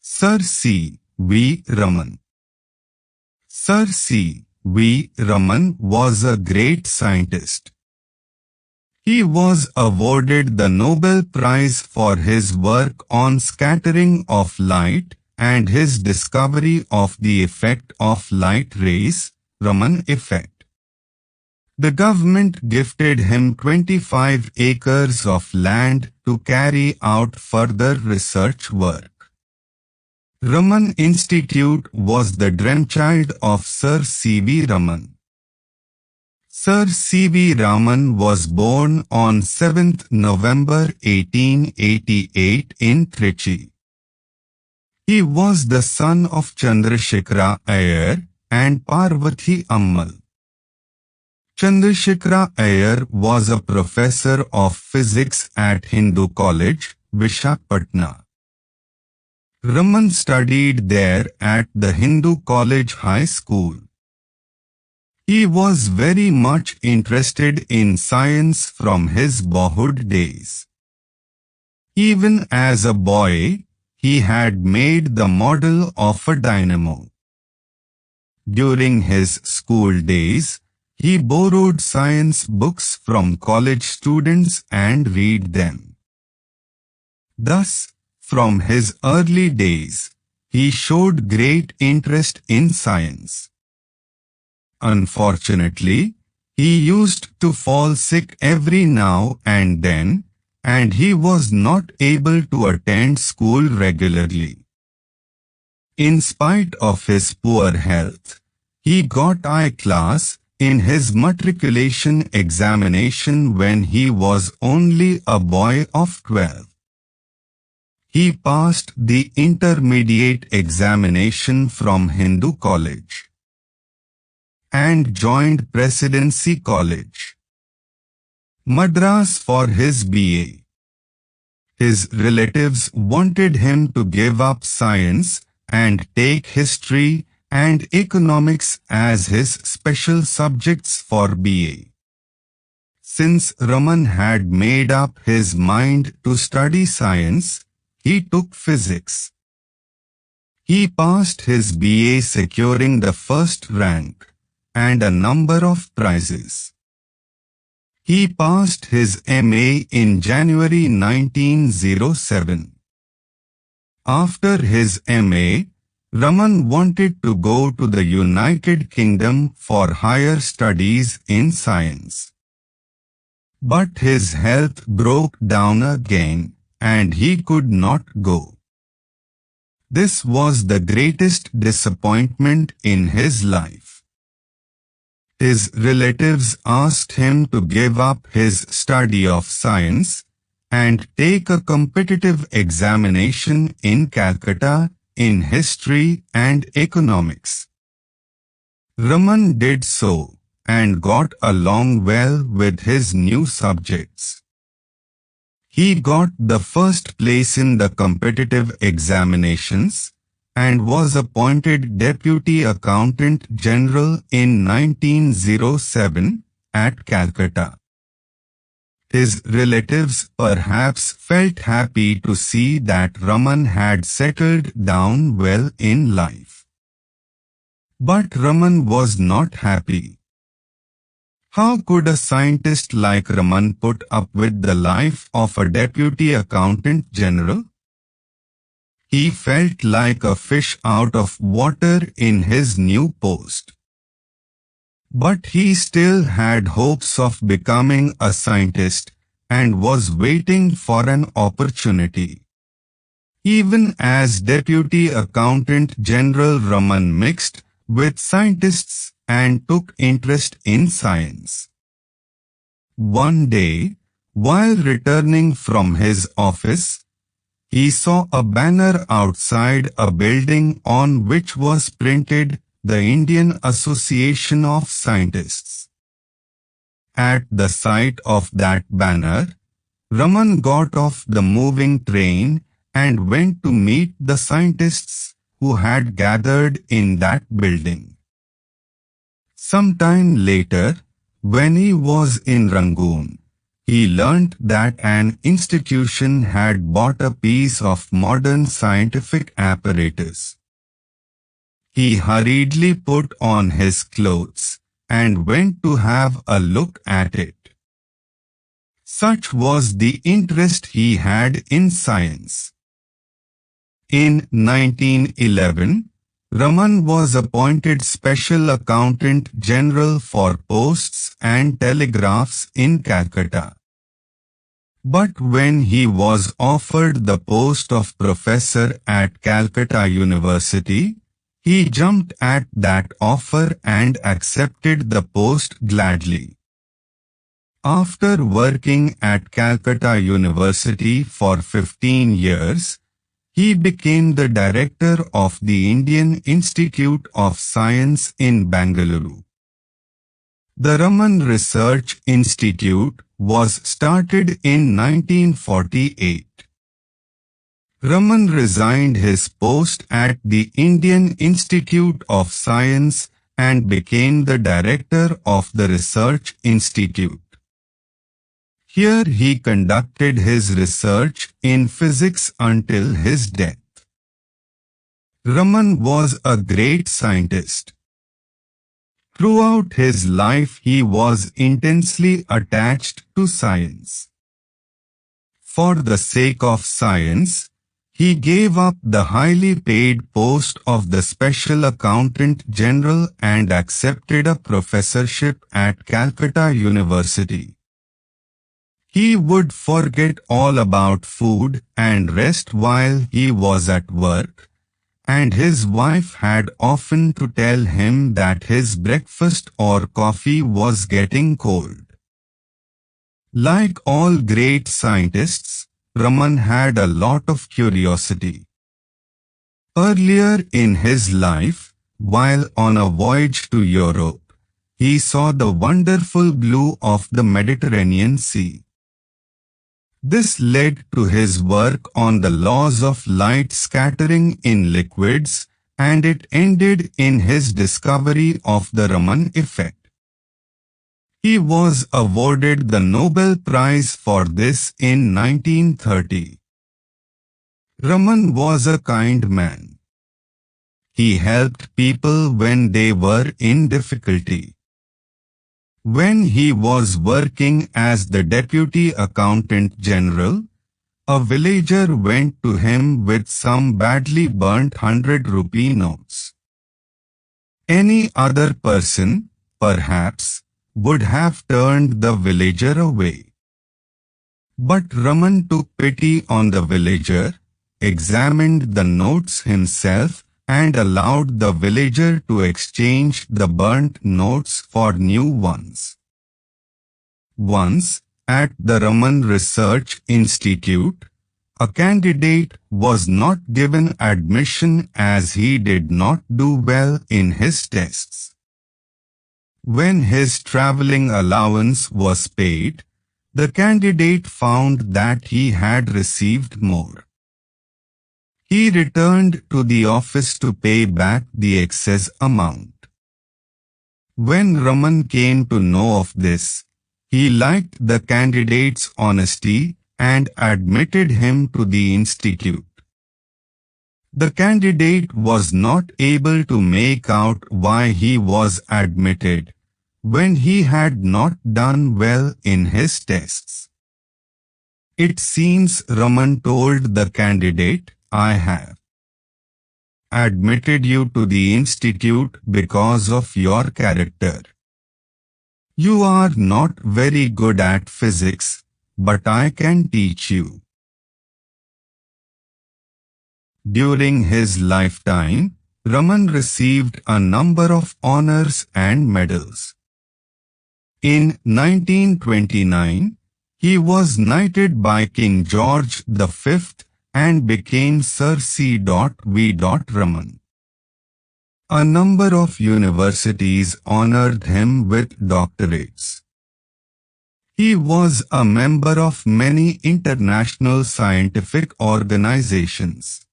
Sir C. V. Raman. Sir C. V. Raman was a great scientist. He was awarded the Nobel Prize for his work on scattering of light and his discovery of the effect of light rays, Raman effect. The government gifted him 25 acres of land to carry out further research work. Raman Institute was the grandchild of Sir C. V. Raman. Sir C. V. Raman was born on 7th November 1888 in Trichy. He was the son of Chandrasekhara Iyer and Parvati Ammal. Chandrasekhara Iyer was a professor of physics at Hindu College, Visakhapatnam. Raman studied there at the Hindu College High School. He was very much interested in science from his boyhood days. Even as a boy, he had made the model of a dynamo. During his school days, he borrowed science books from college students and read them. Thus, from his early days, he showed great interest in science. Unfortunately, he used to fall sick every now and then, and he was not able to attend school regularly. In spite of his poor health, he got I class in his matriculation examination when he was only a boy of 12. He passed the intermediate examination from Hindu College and joined Presidency College, Madras for his BA. His relatives wanted him to give up science and take history and economics as his special subjects for BA. Since Raman had made up his mind to study science, he took physics. He passed his BA securing the first rank and a number of prizes. He passed his MA in January 1907. After his MA, Raman wanted to go to the United Kingdom for higher studies in science. But his health broke down again, and he could not go. This was the greatest disappointment in his life. His relatives asked him to give up his study of science and take a competitive examination in Calcutta in history and economics. Raman did so and got along well with his new subjects. He got the first place in the competitive examinations and was appointed Deputy Accountant General in 1907 at Calcutta. His relatives perhaps felt happy to see that Raman had settled down well in life. But Raman was not happy. How could a scientist like Raman put up with the life of a Deputy Accountant General? He felt like a fish out of water in his new post. But he still had hopes of becoming a scientist and was waiting for an opportunity. Even as Deputy Accountant General, Raman mixed with scientists and took interest in science. One day, while returning from his office, he saw a banner outside a building on which was printed the Indian Association of Scientists. At the sight of that banner, Raman got off the moving train and went to meet the scientists who had gathered in that building. Some time later, when he was in Rangoon, he learnt that an institution had bought a piece of modern scientific apparatus. He hurriedly put on his clothes and went to have a look at it. Such was the interest he had in science. In 1911, Raman was appointed Special Accountant General for Posts and Telegraphs in Calcutta. But when he was offered the post of professor at Calcutta University, he jumped at that offer and accepted the post gladly. After working at Calcutta University for 15 years, he became the director of the Indian Institute of Science in Bangalore. The Raman Research Institute was started in 1948. Raman resigned his post at the Indian Institute of Science and became the director of the Research Institute. Here he conducted his research in physics until his death. Raman was a great scientist. Throughout his life he was intensely attached to science. For the sake of science, he gave up the highly paid post of the Special Accountant General and accepted a professorship at Calcutta University. He would forget all about food and rest while he was at work, and his wife had often to tell him that his breakfast or coffee was getting cold. Like all great scientists, Raman had a lot of curiosity. Earlier in his life, while on a voyage to Europe, he saw the wonderful blue of the Mediterranean Sea. This led to his work on the laws of light scattering in liquids, and it ended in his discovery of the Raman effect. He was awarded the Nobel Prize for this in 1930. Raman was a kind man. He helped people when they were in difficulty. When he was working as the Deputy Accountant General, a villager went to him with some badly burnt 100-rupee notes. Any other person, perhaps, would have turned the villager away. But Raman took pity on the villager, examined the notes himself, and allowed the villager to exchange the burnt notes for new ones. Once, at the Raman Research Institute, a candidate was not given admission as he did not do well in his tests. When his traveling allowance was paid, the candidate found that he had received more. He returned to the office to pay back the excess amount. When Raman came to know of this, he liked the candidate's honesty and admitted him to the institute. The candidate was not able to make out why he was admitted when he had not done well in his tests. It seems Raman told the candidate, "I have admitted you to the institute because of your character. You are not very good at physics, but I can teach you." During his lifetime, Raman received a number of honors and medals. In 1929, he was knighted by King George V and became Sir C.V. Raman. A number of universities honored him with doctorates. He was a member of many international scientific organizations.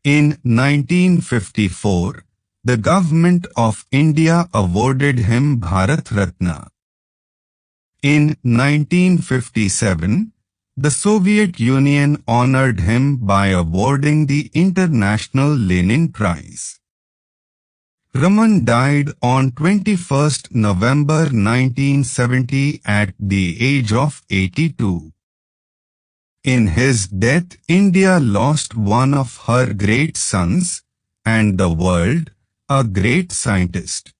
In 1954, the Government of India awarded him Bharat Ratna. In 1957, the Soviet Union honored him by awarding the International Lenin Prize. Raman died on 21st November 1970 at the age of 82. In his death, India lost one of her great sons, and the world, a great scientist.